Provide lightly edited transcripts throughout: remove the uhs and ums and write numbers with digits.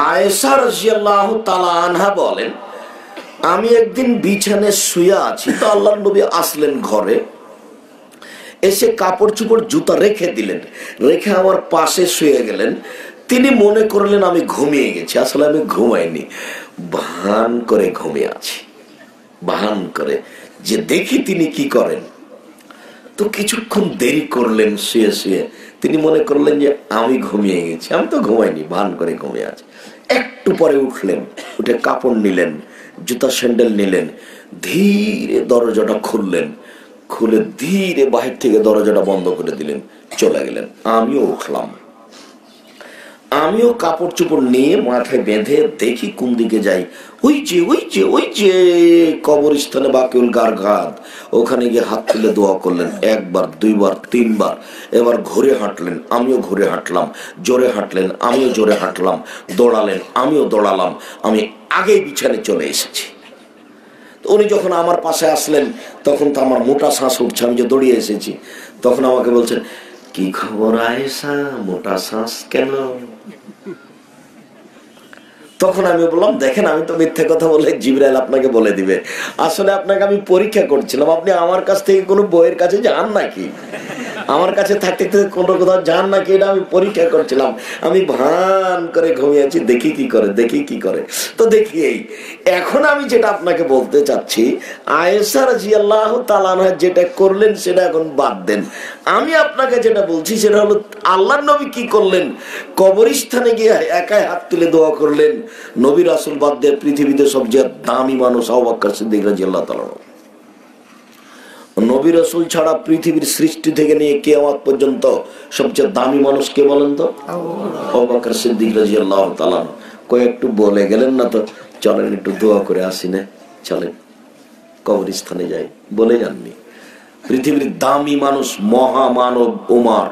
আয়েশা রাদিয়াল্লাহু তাআলা আনহা বলেন, আমি একদিন বিছানায় শুয়ে আছি, তো আল্লাহর নবী আসলেন ঘরে, এসে কাপড় চোপড় জুতা রেখে দিলেন, রেখে আমার পাশে শুয়ে গেলেন। তিনি মনে করলেন আমি ঘুমিয়ে গেছি, আসলে আমি ঘুমাইনি, ভান করে ঘুমিয়ে আছি, ভান করে যে দেখি তিনি কি করেন। তো কিছুক্ষণ দেরি করলেন শুয়ে শুয়ে, তিনি মনে করলেন যে আমি ঘুমিয়ে গেছি, আমি তো ঘুমাইনি, ভান করে ঘুমিয়ে আছি। একটু পরে উঠলেন, উঠে কাপড় নিলেন, জুতা স্যান্ডেল নিলেন, ধীরে দরজাটা খুললেন, খুলে ধীরে বাহির থেকে দরজাটা বন্ধ করে দিলেন, চলে গেলেন। আমিও উঠলাম, আমিও কাপড় চোপড় নিয়ে মাথায় বেঁধে দেখি কোন দিকে যাই। ওই যে ওই যে ওই যে কবরস্থানে বাকিউল গারঘাত, ওখানে গিয়ে হাত তুলে দোয়া করলেন, একবার, দুইবার, তিনবার। এবার ঘুরে হাঁটলেন, আমিও ঘুরে হাঁটলাম, জোরে হাঁটলেন, আমিও জোরে হাঁটলাম, দৌড়ালেন, আমিও দৌড়ালাম। আমি আগেই বিছানে চলে এসেছি। উনি যখন আমার পাশে আসলেন, তখন তো আমার মোটা শ্বাস উঠছে, আমি যে দৌড়িয়ে এসেছি। তখন আমাকে বলছেন, কি খবর আয়েশা, মোটা শ্বাস কেন? তখন আমি বললাম, দেখেন আমি তো মিথ্যে কথা বলে জিবরাইল আপনাকে বলে দিবে, আসলে আপনাকে আমি পরীক্ষা করছিলাম, আপনি আমার কাছ থেকে কোনো বইয়ের কাছে যান নাকি, আমার কাছে থাকতে কোনো কোথাও যান নাকি, এটা আমি পরীক্ষা করছিলাম। আমি ভান করে ঘুমিয়েছি, দেখি কি করে, দেখি কি করে। তো দেখি এই এখন আমি যেটা আপনাকে বলতে চাচ্ছি, আয়েশা রাদিয়াল্লাহু তাআলা আনহা যেটা করলেন সেটা এখন বাদ দেন। আমি আপনাকে যেটা বলছি সেটা হলো আল্লাহর নবী কি করলেন, কবরস্থানে গিয়ে একাই হাত তুলে দোয়া করলেন। নবী রাসূল বাদ দিয়ে পৃথিবীতে সবচেয়ে দামি মানুষ আবু বকর সিদ্দিক রাদিয়াল্লাহু তাআলা। নবী রাসূল ছাড়া পৃথিবীর সৃষ্টি থেকে নিয়ে কিয়ামত পর্যন্ত সবচেয়ে দামি মানুষ কে বলেন তো? আবু বকর সিদ্দিক রাদিয়াল্লাহু তাআলা। কয়েকটু বলে গেলেন না তো, চলেন একটু দোয়া করে আসি না, চলেন কবরস্থানে যাই, বলে যাননি। পৃথিবীর দামি মানুষ মহামানব ওমর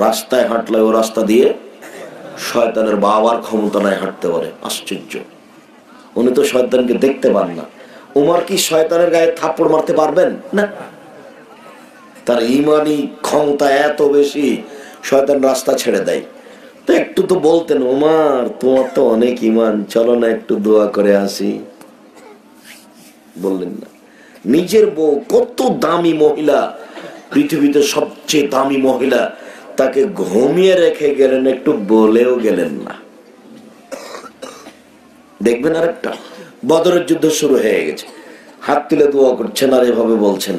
রাস্তায় হাঁটলে ও রাস্তা দিয়ে শয়তানের বাবার ক্ষমতা নাই হাঁটতে পারে, আশ্চর্য। উনি তো শয়তানকে দেখতে পান না। ওমর কি শয়তানের গায়ে থাপ্পড় মারতে পারবেন না? তার ইমানি ক্ষমতা এত বেশি, শয়তান রাস্তা ছেড়ে দেয়। তো একটু তো বলতেন, ওমর তোমার তো অনেক ইমান, চলো না একটু দোয়া করে আসি, বললেন না। নিজের বউ, কত দামি মহিলা, পৃথিবীতে সবচেয়ে দামি মহিলা, তাকে ঘুমিয়ে রেখে গেলেন, একটু বলেও গেলেন না। দেখবেন আর একটা বদরের যুদ্ধ শুরু হয়ে গেছে, হাত তুলে দোয়া করছেন আর এভাবে বলছেন,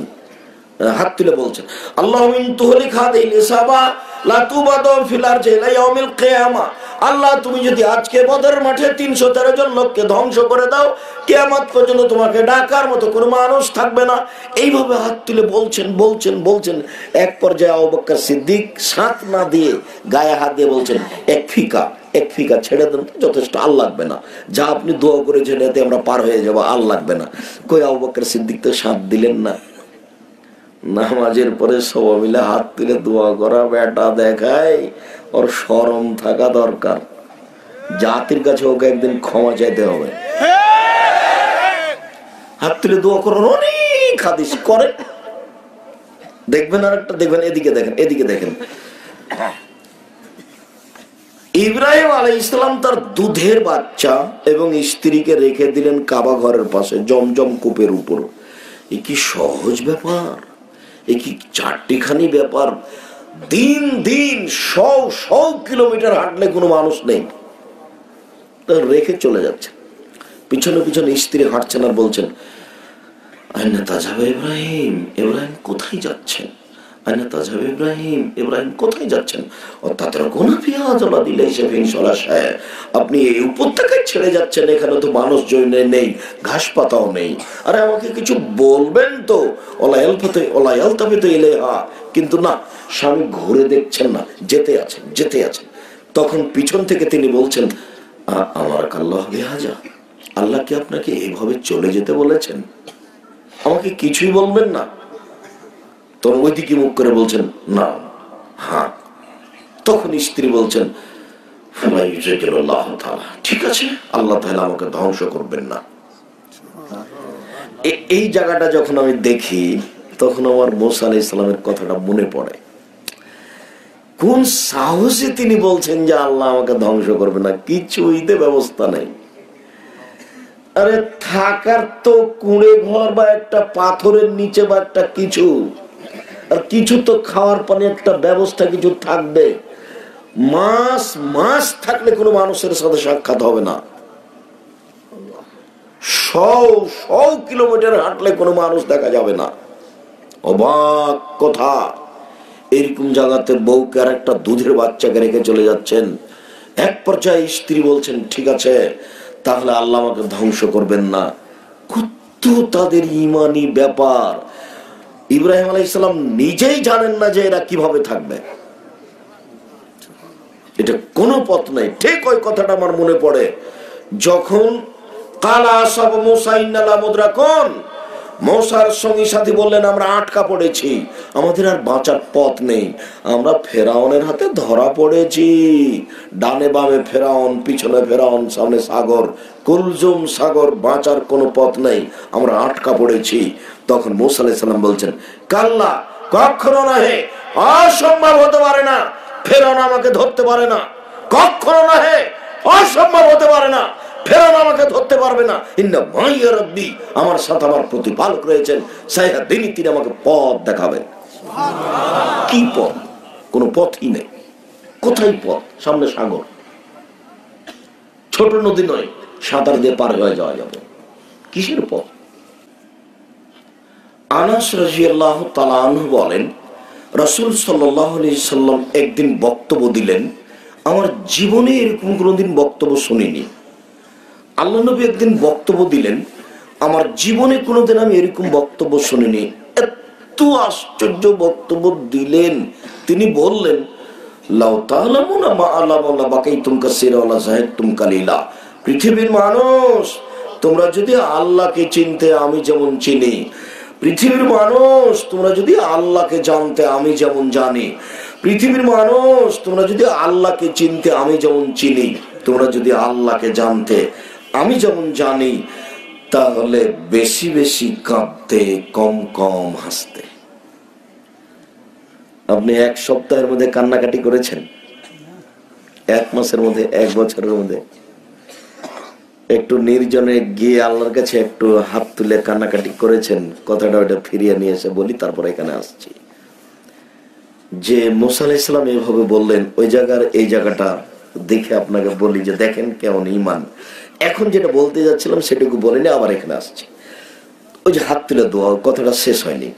হাত তুলে বলছেন, আল্লাহুম্মা ইন তুহলিক হাযিহিল ইসাবা লা তুবাদু ফিল আরজি ইলা ইয়াউমিল কিয়ামা। আল্লাহ তুমি যদি আজকে বদরের মাঠে 313 জন লোককে ধ্বংস করে দাও, কিয়ামত পর্যন্ত তোমাকে ডাকার মতো কোনো মানুষ থাকবে না। এইভাবে হাত তুলে বলছেন বলছেন বলছেন। এক পর্যায়ে আবু বকর সিদ্দিক সাথ না দিয়ে গায়ে হাত দিয়ে বলছেন, এক ফিকা ছেড়ে দেন, যথেষ্ট, আর লাগবে না, যা আপনি দোয়া করেছেন এতে আমরা পার হয়ে যাবো, আর লাগবে না। কই আবু বকর সিদ্দিক তো সাথ দিলেন না। নামাজের পরে সবাই মিলে হাত তুলে দোয়া করা, বেটা দেখায়, ওর শরম থাকা দরকার। জাতির কাছে ওকে একদিন ক্ষমা চাইতে হবে। হাত তুলে দোয়া করার অনেক হাদিস করে, দেখবেন আর একটা, দেখবেন এদিকে দেখেন, এদিকে দেখেন। ইব্রাহিম আলাইহিস সালাম তার দুধের বাচ্চা এবং স্ত্রীকে রেখে দিলেন কাবা ঘরের পাশে জমজম কূপের উপর। এ কি সহজ ব্যাপার, এ কি চারটিখানি ব্যাপার। দিন দিন 100 কিলোমিটার হাঁটলে কোনো মানুষ নেই, রেখে চলে যাচ্ছে। পিছনে পিছনে স্ত্রী হাঁটছেন আর বলছেন, আইনা তাজাব ইব্রাহিম, ইব্রাহিম কোথায় যাচ্ছেন? আইনা তাজাব ইব্রাহিম, ইব্রাহিম কোথায় যাচ্ছেন? অর্থাৎ আপনি এই উপত্যকায় ছেড়ে যাচ্ছেন, এখানে তো মানুষ জৈনে নেই, ঘাস পাতাও নেই, আরে আমাকে কিছু বলবেন তো। কিন্তু না, স্বামী ঘুরে দেখছেন না, যেতে আছেন যেতে আছেন। তখন পিছন থেকে তিনি বলছেন, আমার আল্লাহ বিহাজা, আল্লাহ কি আপনাকে এইভাবে চলে যেতে বলেছেন? আমাকে কিছুই বলবেন না? তখন ওইদিকে মুখ করে বলছেন, না, হ্যাঁ। তখন স্ত্রী বলছেন, ঠিক আছে, আল্লাহ তাআলা আমাকে ধ্বংস করবেন না। এই জায়গাটা যখন আমি দেখি, তখন আমার মুসা আলাইহিস সালামের কথাটা মনে পড়ে। কোন সাহসে তিনি বলছেন যে আল্লাহ আমাকে ধ্বংস করবে না? কিছুইতে ব্যবস্থা নেই। আরে থাকার তো কুঁড়ে ঘর বা একটা পাথরের নিচে বা একটা কিছু, আর কিছু তো খাওয়ার পানি একটা ব্যবস্থা কিছু থাকবে। মাস থাকলে কোনো মানুষের সাথে সাক্ষাৎ হবে না। 100 কিলোমিটার হাঁটলে কোনো মানুষ দেখা যাবে না। অবাক কথা, এরকম জায়গাতে বউকে আর একটা দুধের বাচ্চাকে রেখে চলে যাচ্ছেন। এক পর্যায়ে স্ত্রী বলছেন, ঠিক আছে তাহলে আল্লাহ আমাকে ধ্বংস করবেন না। কত তাদের ইমানি ব্যাপার। ইব্রাহিম আলাইহিস সালাম নিজেই জানেন না যে এরা কিভাবে থাকবে। এটা কোনো পথ নাই। ঠিক ওই কথাটা আমার মনে পড়ে যখন কালা আসাব মুসা ইন্নালা মুদরাকুন, মূসার সঙ্গী সাথী বললেন আমরা আটকা পড়েছি, আমাদের আর বাঁচার পথ নেই, আমরা ফেরাউনের হাতে ধরা পড়েছি। ডানে বামে ফেরাউন, পিছনে ফেরাউন, সামনে সাগর, কুলজুম সাগর, বাঁচার কোনো পথ নেই, আমরা আটকা পড়েছি। তখন মূসা আলাইহিস সালাম বলছেন, কাল্লা, কখনো নহে, অসম্ভব হতে পারে না, ফেরাউন আমাকে ধরতে পারে না, কখনো নহে, অসম্ভব হতে পারে না, ফেরাউন আমাকে ধরতে পারবে না। ইন্না মাইয়া রাব্বি, আমার সাথে আমার প্রতিপালক রয়েছেন, সাইহাদিনী, তিনি আমাকে পথ দেখাবেন। কি পথ? কোনো পথই নেই। কোথায় পথ? সামনে সাগর, ছোট নদী নয়, সাঁতার দিয়ে পার হয়ে যাওয়া যাবে। কিসের পথ? আনাস রাদিয়াল্লাহু তাআলা আনহু বলেন, রাসূল সাল্লাল্লাহু আলাইহি সাল্লাম একদিন বক্তব্য দিলেন, আমার জীবনে এরকম কোনোদিন বক্তব্য শুনিনি। আল্লাহ নবী একদিন বক্তব্য দিলেন, আমার জীবনে কোনোদিন আমি এরকম বক্তব্য শুনিনি। এত আশ্চর্য বক্তব্য দিলেন। তিনি বললেন, লাউ তা'লামুনা মা আ'লামা বাকাইতুম কাসীরা ওয়া যাহাদতুম কালিলা। পৃথিবীর মানুষ, তোমরা যদি আল্লাহকে চিনতে আমি যেমন চিনি, পৃথিবীর মানুষ তোমরা যদি আল্লাহকে জানতে আমি যেমন জানি, পৃথিবীর মানুষ তোমরা যদি আল্লাহকে চিনতে আমি যেমন চিনি, তোমরা যদি আল্লাহকে জানতে আমি যেমন জানি, তাহলে বেশি বেশি কাঁদতে, কম কম হাসতে। আপনি এক সপ্তাহের মধ্যে কান্নাকাটি করেছেন? 1 মাসের মধ্যে, 1 বছরের মধ্যে একটু নির্জনে গিয়ে আল্লাহর কাছে একটু হাত তুলে কান্নাকাটি করেছেন? কথাটা ওটা ফিরিয়ে নিয়ে এসে বলি, তারপর এখানে আসছি। যে মূসা আলাইহিস সালাম এভাবে বললেন, ওই জায়গার এই জায়গাটা দেখে আপনাকে বলি যে দেখেন কেমন ঈমান। এখন যেটা বলতে যাচ্ছিলাম সেটুকু বলিনি, আবার এখানে আসছি। ওই যে হাত তুলে দোয়া, কথাটা শেষ হয়নি।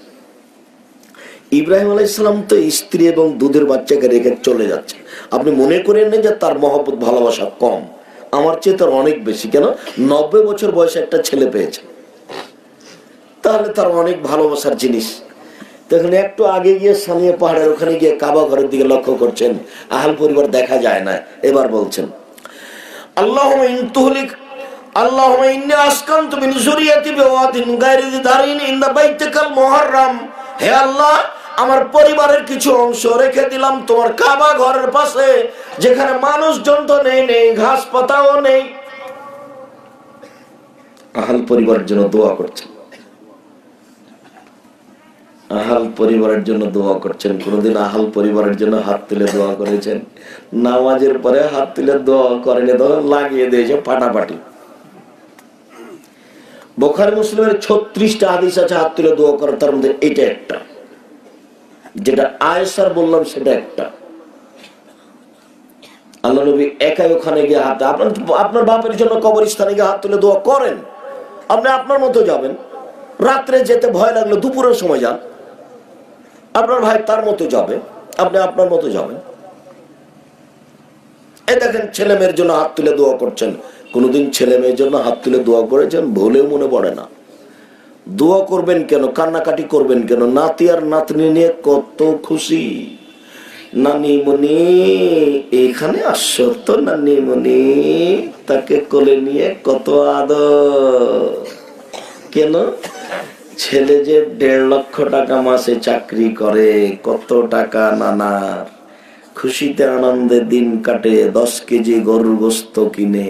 ইব্রাহিম আলাইহিস সালাম তো স্ত্রী এবং দুধের বাচ্চাকে রেখে চলে যাচ্ছে। আপনি মনে করেন না যে তার মহব্বত ভালোবাসা কম, আমার চেয়ে তার অনেক বেশি। কেন? 90 বছর বয়সে একটা ছেলে পেয়েছে, তাহলে তার অনেক ভালোবাসার জিনিস। তখন একটু আগে গিয়ে সানিয়া পাহাড়ের ওখানে গিয়ে কাবা ঘরের দিকে লক্ষ্য করছেন, আহল পরিবার দেখা যায় না। এবার বলছেন, আল্লাহুম্মা ইন তুহলিক, আল্লাহুম্মা ইন্নী আসকানতু মিন যুররিয়াতি বিওয়াদিন গায়রি যি দারিন ইনদা বাইতিকাল মুহাররাম। হে আল্লাহ, আমার পরিবারের কিছু অংশ রেখে দিলাম তোমার কাবা ঘরের পাশে, যেখানে মানুষজন তো নেই, ঘাস পাতাও নেই। আহল পরিবারের জন্য দোয়া করছেন, আহাল পরিবারের জন্য দোয়া করছেন। কোনদিন আহাল পরিবারের জন্য হাত তুলে দোয়া করেছেন? নামাজের পরে হাত তুলে দোয়া করেন, লাগিয়ে দিয়েছে ফাটাফাটি। বুখারী মুসলিমের 36টা হাদিস আছে হাত তুলে দোয়া করার, তার মধ্যে এটা একটা। যেটা আয়েশার বললাম সেটা একটা। আল্লাহ নবী একাই ওখানে গিয়ে হাত, আপনার বাপের জন্য কবরস্থানে গিয়ে হাত তুলে দোয়া করেন। আপনি আপনার মতো যাবেন, রাত্রে যেতে ভয় লাগলো দুপুরের সময় যান, আপনার ভাই তার মতো যাবে, আপনি আপনার মতো যাবেন। এই দেখেন ছেলে মেয়ের জন্য হাত তুলে দোয়া করছেন। কোনদিন ছেলে মেয়ের জন্য হাত তুলে দোয়া করেছেন? ভুলেও মনে পড়ে না। দোয়া করবেন কেন, কান্নাকাটি করবেন কেন? নাতি আর নাতনি নিয়ে কত খুশি। নানিমণি এখানে আসছো তো, নানিমণি, তাকে কোলে নিয়ে কত আদর। কেন? ছেলে যে 1.5 লক্ষ টাকা মাসে চাকরি করে, কত টাকা নানার, খুশিতে আনন্দে দিন কাটে। 10 কেজি গরুর গোস্ত কিনে,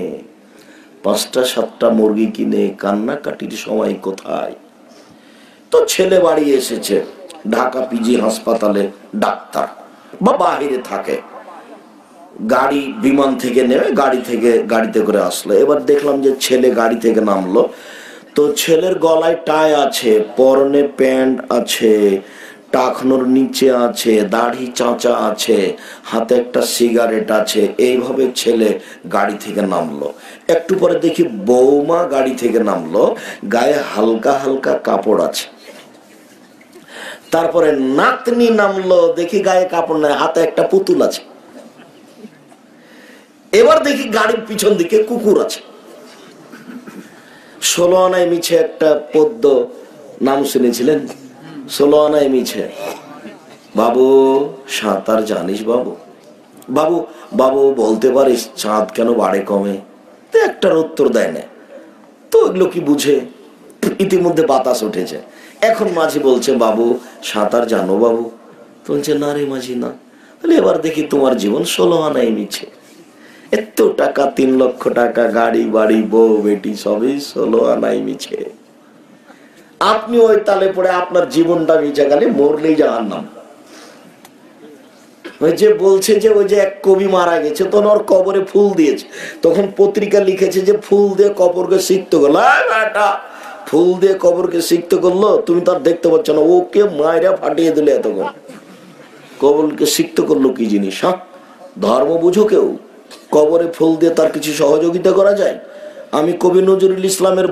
5টা 7টা মুরগি কিনে, কান্নাকাটির সময় কোথায়? তো ছেলে বাড়ি এসেছে, ঢাকা পিজি হাসপাতালে ডাক্তার, বা বাহিরে থাকে, গাড়ি বিমান থেকে নেমে গাড়িতে করে আসলো। এবার দেখলাম যে ছেলে গাড়ি থেকে নামলো, তো ছেলের গলায় টাই আছে, পরনে প্যান্ট আছে, টাকনোর নিচে আছে, দাড়ি চাঁচা আছে, হাতে একটা সিগারেট আছে। এইভাবে ছেলে গাড়ি থেকে নামলো। একটু পরে দেখি বৌমা গাড়ি থেকে নামলো, গায়ে হালকা হালকা কাপড় আছে। তারপরে নাতনি নামলো, দেখি গায়ে কাপড় নাই, হাতে একটা পুতুল আছে। এবার দেখি গাড়ির পিছন দিকে কুকুর আছে। 16 আনায় মিছে একটা পদ্য, নাম শুনেছিলেন? 16 আনায় মিছে। বাবু সাঁতার জানিস বাবু? বাবু বাবু বলতে পারিস চাঁদ কেন বাড়ে কমে? তো একটার উত্তর দেয় না। তো এগুলো কি বুঝে? ইতিমধ্যে বাতাস উঠেছে। এখন মাঝি বলছে, বাবু সাঁতার জানো বাবু? তো বলছে, না রে মাঝি না। তাহলে এবার দেখি তোমার জীবন 16 আনায় মিছে। এত টাকা, 3 লক্ষ টাকা, গাড়ি বাড়ি, বউ বেটি, সবই 16 আনায় মিছে। আপনি ওই তালে পড়ে আপনার জীবনটা মিছে গেলে মরলেই জাহান্নাম। ওই যে বলছে যে ওই যে এক কবি মারা গেছে, তখন ওর কবরে ফুল দিয়েছে, তখন পত্রিকা লিখেছে যে ফুল দিয়ে কবরকে সিক্ত করলো। ফুল দিয়ে কবরকে সিক্ত করলো, তুমি তার দেখতে পাচ্ছ না, ওকে মায়েরা ফাটিয়ে দিলে। এতক্ষণ কবরকে সিক্ত করলো কি জিনিস? হ্যাঁ, ধর্ম বুঝো কেউ? কবরে ফুল দিয়ে তার কিছু সহযোগিতা করা যায়? আমি কবি নজরুল ইসলামের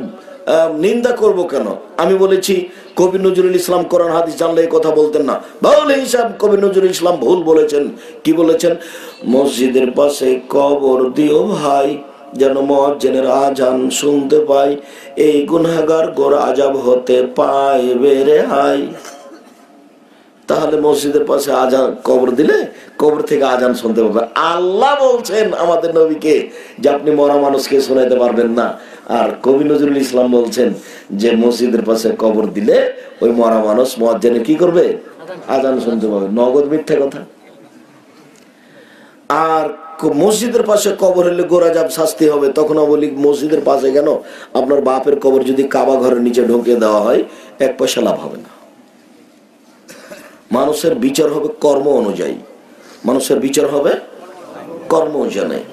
নিন্দা করব কেন? আমি বলেছি কবি নজরুল ইসলাম কোরআন হাদিস জানলে এই কথা বলতেন না। ভুল হিসাব কবি নজরুল ইসলাম ভুল বলেছেন। কি বলেছেন? মসজিদের পাশে কবর দিও ভাই, যেন মুয়াজ্জিনের আজান শুনতে পাই, এই গুনাহগার গোর আযাব হতে পাইবে রেহাই। তাহলে মসজিদের পাশে আজান কবর দিলে কবর থেকে আজান শুনতে পাবে। আল্লাহ বলছেন আমাদের নবীকে যে আপনি মরা মানুষকে শোনাতে পারবেন না, আর কবি নজরুল ইসলাম বলছেন যে মসজিদের পাশে কবর দিলে ওই মরা মানুষ মুয়াজ্জিনের কি করবে? আজান শুনতে পাবে। নগদ মিথ্যা কথা। আর মসজিদের পাশে কবর হলে গোরাজাব শাস্তি হবে। তখন বলি মসজিদের পাশে কেন? আপনার বাপের কবর যদি কাবা ঘরের নিচে ঢুকিয়ে দেওয়া হয়, 1 পয়সা লাভ হবে না। মানুষের বিচার হবে কর্ম অনুযায়ী। মানুষের বিচার হবে কর্ম অনুযায়ী।